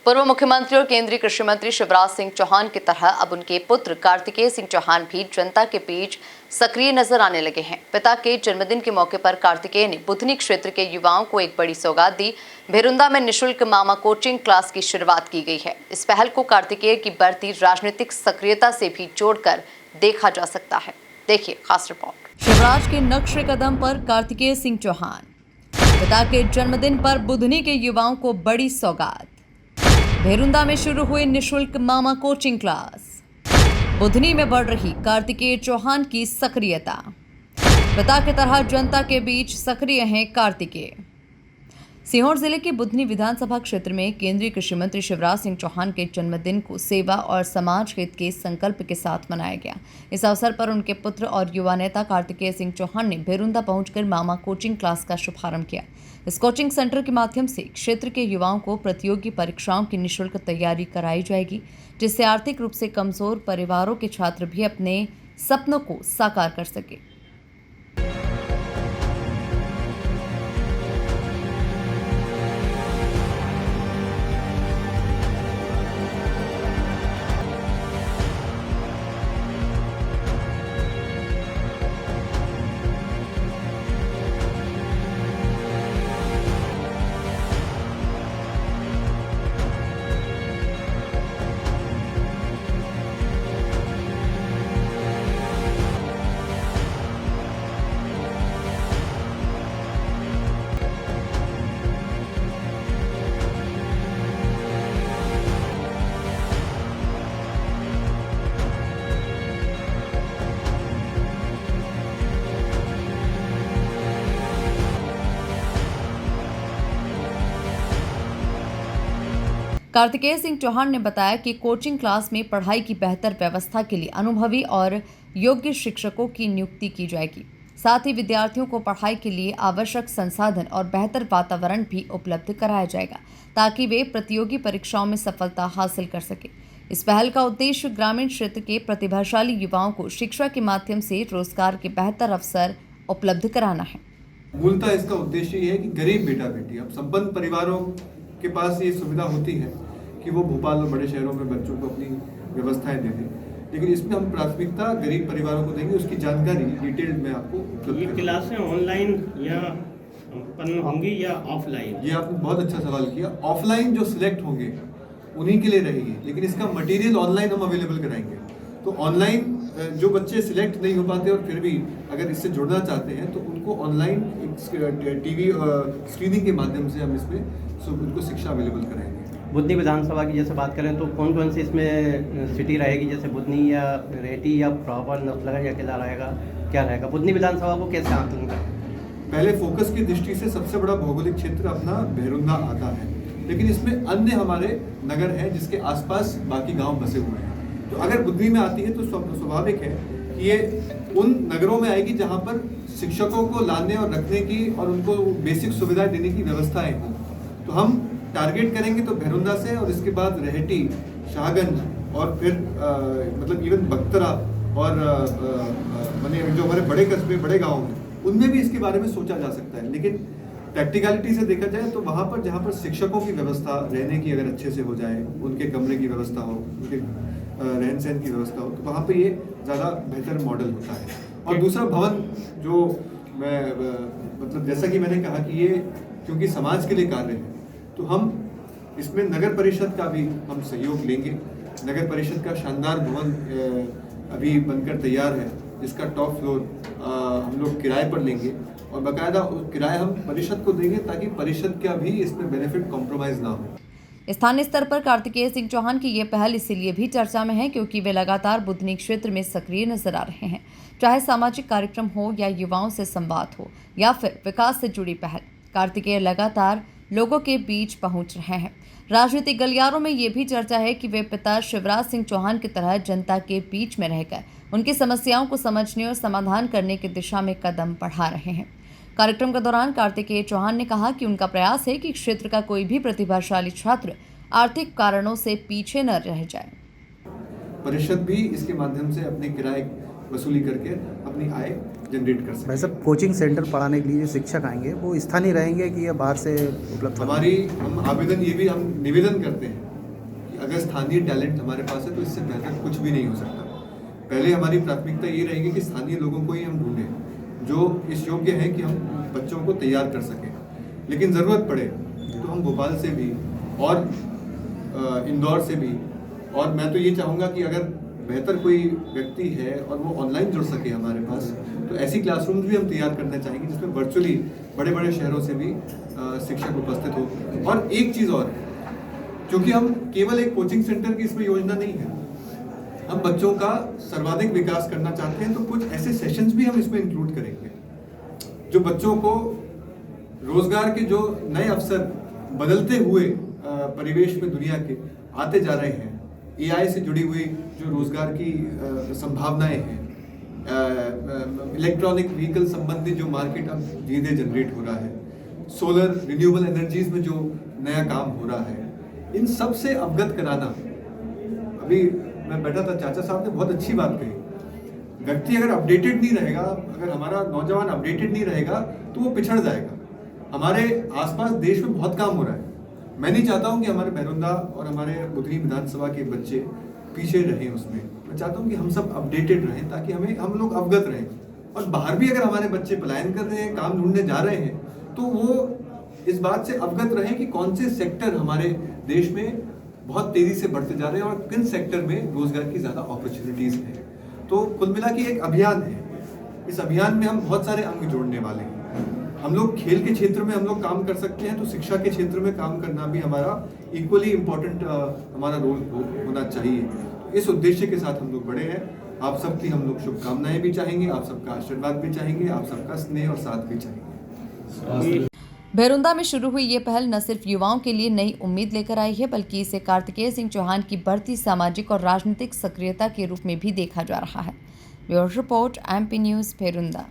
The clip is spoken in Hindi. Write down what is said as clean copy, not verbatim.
पूर्व मुख्यमंत्री और केंद्रीय कृषि मंत्री शिवराज सिंह चौहान की तरह अब उनके पुत्र कार्तिकेय सिंह चौहान भी जनता के बीच सक्रिय नजर आने लगे हैं। पिता के जन्मदिन के मौके पर कार्तिकेय ने बुधनी क्षेत्र के युवाओं को एक बड़ी सौगात दी। भेरुंदा में निःशुल्क मामा कोचिंग क्लास की शुरुआत की गई है। इस पहल को कार्तिकेय की बढ़ती राजनीतिक सक्रियता से भी जोड़कर देखा जा सकता है। देखिए खास रिपोर्ट। शिवराज के नक्श कदम पर कार्तिकेय सिंह चौहान, पिता के जन्मदिन पर बुधनी के युवाओं को बड़ी सौगात। भेरुंदा में शुरू हुई निःशुल्क मामा कोचिंग क्लास। बुधनी में बढ़ रही कार्तिकेय चौहान की सक्रियता। पिता की तरह जनता के बीच सक्रिय हैं कार्तिकेय। सीहोर जिले के बुधनी विधानसभा क्षेत्र में केंद्रीय कृषि मंत्री शिवराज सिंह चौहान के जन्मदिन को सेवा और समाज हित के संकल्प के साथ मनाया गया। इस अवसर पर उनके पुत्र और युवा नेता कार्तिकेय सिंह चौहान ने भेरुंदा पहुंचकर मामा कोचिंग क्लास का शुभारंभ किया। इस कोचिंग सेंटर के माध्यम से क्षेत्र के युवाओं को प्रतियोगी परीक्षाओं की निःशुल्क तैयारी कराई जाएगी, जिससे आर्थिक रूप से कमजोर परिवारों के छात्र भी अपने सपनों को साकार कर सके। कार्तिकेय सिंह चौहान ने बताया कि कोचिंग क्लास में पढ़ाई की बेहतर व्यवस्था के लिए अनुभवी और योग्य शिक्षकों की नियुक्ति की जाएगी। साथ ही विद्यार्थियों को पढ़ाई के लिए आवश्यक संसाधन और बेहतर वातावरण भी उपलब्ध कराया जाएगा, ताकि वे प्रतियोगी परीक्षाओं में सफलता हासिल कर सके। इस पहल का उद्देश्य ग्रामीण क्षेत्र के प्रतिभाशाली युवाओं को शिक्षा के माध्यम से रोजगार के बेहतर अवसर उपलब्ध कराना है। मूलतः इसका उद्देश्य ये है कि गरीब बेटा बेटी, अब संपन्न परिवारों के पास ये सुविधा होती है कि वो भोपाल और बड़े शहरों में बच्चों को अपनी व्यवस्थाएं दे दें, लेकिन इसमें हम प्राथमिकता गरीब परिवारों को देंगे। उसकी जानकारी डिटेल में आपको उपलब्ध ये क्लासें ऑनलाइन या होंगी या ऑफलाइन? ये आपने बहुत अच्छा सवाल किया। ऑफलाइन जो सिलेक्ट होंगे उन्हीं के लिए रहेगी, लेकिन इसका मटेरियल ऑनलाइन हम अवेलेबल कराएंगे। तो ऑनलाइन जो बच्चे सिलेक्ट नहीं हो पाते और फिर भी अगर इससे जुड़ना चाहते हैं तो उनको ऑनलाइन टीवी स्क्रीनिंग के माध्यम से हम इसमें उनको शिक्षा अवेलेबल कराएंगे। बुधनी विधानसभा की जैसे बात करें तो कौन कौन सी इसमें सिटी रहेगी, जैसे बुधनी या रेहटी या प्रॉपर नसलगंज या किला रहेगा, क्या रहेगा? बुधनी विधानसभा को कैसे आकलन करें? पहले फोकस की दृष्टि से सबसे बड़ा भौगोलिक क्षेत्र अपना भेरुंदा आता है, लेकिन इसमें अन्य हमारे नगर हैं जिसके आसपास बाकी गांव बसे हुए हैं। तो अगर बुधनी में आती है तो स्वाभाविक है कि ये उन नगरों में आएगी जहां पर शिक्षकों को लाने और रखने की और उनको बेसिक सुविधाएं देने की व्यवस्थाएं हों। तो हम टारगेट करेंगे तो भेरुंदा से, और इसके बाद रेहटी, शाहगंज और फिर मतलब इवन बख्तरा और माने जो हमारे बड़े कस्बे, बड़े गाँव हैं, उनमें भी इसके बारे में सोचा जा सकता है। लेकिन प्रैक्टिकलिटी से देखा जाए तो वहाँ पर जहाँ पर शिक्षकों की व्यवस्था, रहने की अगर अच्छे से हो जाए, उनके कमरे की व्यवस्था हो, उनके रहन सहन की व्यवस्था हो, तो वहाँ पे ये ज़्यादा बेहतर मॉडल होता है। और दूसरा भवन जो मैं मतलब जैसा कि मैंने कहा कि ये क्योंकि समाज के लिए कार्य है, तो हम इसमें नगर परिषद का भी हम सहयोग लेंगे। नगर परिषद का शानदार भवन अभी बनकर तैयार है, जिसका टॉप फ्लोर हम लोग किराए पर लेंगे और बाकायदा किराया हम परिषद को देंगे ताकि परिषद का भी इसमें बेनिफिट कॉम्प्रोमाइज ना हो। स्थानीय स्तर पर कार्तिकेय सिंह चौहान की ये पहल इसीलिए भी चर्चा में है क्योंकि वे लगातार बुधनी क्षेत्र में सक्रिय नजर आ रहे हैं। चाहे सामाजिक कार्यक्रम हो या युवाओं से संवाद हो या फिर विकास से जुड़ी पहल, कार्तिकेय लगातार लोगों के बीच पहुंच रहे हैं। राजनीतिक गलियारों में ये भी चर्चा है कि वे पिता शिवराज सिंह चौहान की तरह जनता के बीच में रहकर उनकी समस्याओं को समझने और समाधान करने की दिशा में कदम बढ़ा रहे हैं। कार्यक्रम के दौरान कार्तिकेय चौहान ने कहा कि उनका प्रयास है कि क्षेत्र का कोई भी प्रतिभाशाली छात्र आर्थिक कारणों से पीछे न रह जाए। परिषद भी इसके माध्यम से अपने किराए वसूली करके अपनी आय जनरेट कर सकते हैं। भाई साहब, कोचिंग सेंटर पढ़ाने के लिए जो शिक्षक आएंगे वो स्थानीय रहेंगे कि या बाहर से उपलब्ध? हम आवेदन ये भी हम निवेदन करते हैं अगर स्थानीय टैलेंट हमारे पास है तो इससे बेहतर कुछ भी नहीं हो सकता। पहले हमारी प्राथमिकता ये रहेगी कि स्थानीय लोगों को ही हम ढूंढें जो इस योग्य हैं कि हम बच्चों को तैयार कर सकें। लेकिन ज़रूरत पड़े तो हम भोपाल से भी और इंदौर से भी, और मैं तो ये चाहूँगा कि अगर बेहतर कोई व्यक्ति है और वो ऑनलाइन जुड़ सके हमारे पास, तो ऐसी क्लासरूम्स भी हम तैयार करना चाहेंगे जिसमें वर्चुअली बड़े बड़े शहरों से भी शिक्षक उपस्थित हो। और एक चीज़ और, क्योंकि हम केवल एक कोचिंग सेंटर की इसमें योजना नहीं है, हम बच्चों का सर्वाधिक विकास करना चाहते हैं, तो कुछ ऐसे सेशंस भी हम इसमें इंक्लूड करेंगे जो बच्चों को रोजगार के जो नए अवसर बदलते हुए परिवेश में दुनिया के आते जा रहे हैं, एआई से जुड़ी हुई जो रोजगार की संभावनाएं हैं, इलेक्ट्रॉनिक व्हीकल संबंधी जो मार्केट अब धीरे धीरे जनरेट हो रहा है, सोलर रिन्यूएबल एनर्जीज में जो नया काम हो रहा है, इन सब से अवगत कराना। अभी मैं बैठा था, चाचा साहब ने बहुत अच्छी बात कही, व्यक्ति अगर अपडेटेड नहीं रहेगा, अगर हमारा नौजवान अपडेटेड नहीं रहेगा तो वो पिछड़ जाएगा। हमारे आसपास देश में बहुत काम हो रहा है, मैं नहीं चाहता हूं कि हमारे भैरुंदा और हमारे बुधनी विधानसभा के बच्चे पीछे रहें उसमें। मैं चाहता हूं कि हम सब अपडेटेड रहें ताकि हम लोग अवगत रहें। और बाहर भी अगर हमारे बच्चे पलायन कर रहे हैं, काम ढूंढने जा रहे हैं, तो वो इस बात से अवगत रहें कि कौन से सेक्टर हमारे देश में बहुत तेजी से बढ़ते जा रहे हैं और किन सेक्टर में रोजगार की ज़्यादा अपॉर्चुनिटीज़ हैं। तो कुल मिला के एक अभियान है, इस अभियान में हम बहुत सारे अंग जोड़ने वाले हैं। हम लोग खेल के क्षेत्र में हम लोग काम कर सकते हैं, तो शिक्षा के क्षेत्र में काम करना भी हमारा इक्वली इम्पोर्टेंट हमारा रोल होना चाहिए। इस उद्देश्य के साथ हम लोग बड़े हैं। आप सबकी हम लोग शुभकामनाएं भी चाहेंगे, आप सबका आशीर्वाद भी चाहेंगे, आप सबका स्नेह और साथ भी चाहेंगे। भैरुंदा में शुरू हुई ये पहल न सिर्फ युवाओं के लिए नई उम्मीद लेकर आई है, बल्कि इसे कार्तिकेय सिंह चौहान की बढ़ती सामाजिक और राजनीतिक सक्रियता के रूप में भी देखा जा रहा है। Bureau report, MP news, Bhairunda.